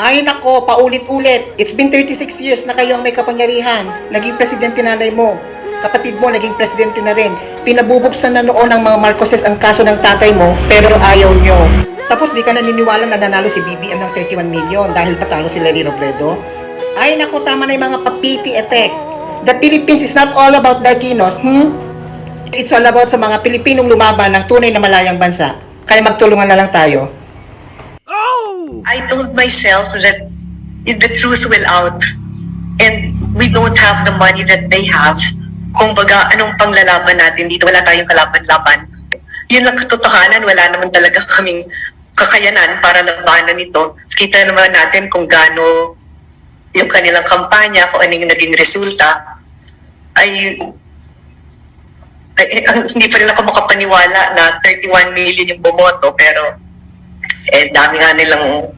Ay nako, paulit-ulit. It's been 36 years na kayo ang may kapangyarihan. Naging presidente nanay mo. Kapatid mo, naging presidente na rin. Pinabubuksan na noon ng mga Marcoses ang kaso ng tatay mo, pero ayaw nyo. Tapos di ka naniniwala na nanalo si BBM ng 31 million dahil patalo si Lenny Robredo? Ay nako, tama na yung mga papiti effect. The Philippines is not all about Daginos, It's all about sa mga Pilipinong lumaban ng tunay na malayang bansa. Kaya magtulungan na lang tayo. I told myself that the truth will out and we don't have the money that they have. Kung baga, anong panglalaban natin dito? Wala tayong kalaban-laban. Yun ang katotohanan, wala naman talaga kaming kakayanan para labanan ito. Kita naman natin kung gaano yung kanilang kampanya, kung anong naging resulta, ay hindi pa rin ako makapaniwala na 31 million yung bumoto, pero dami nga nilang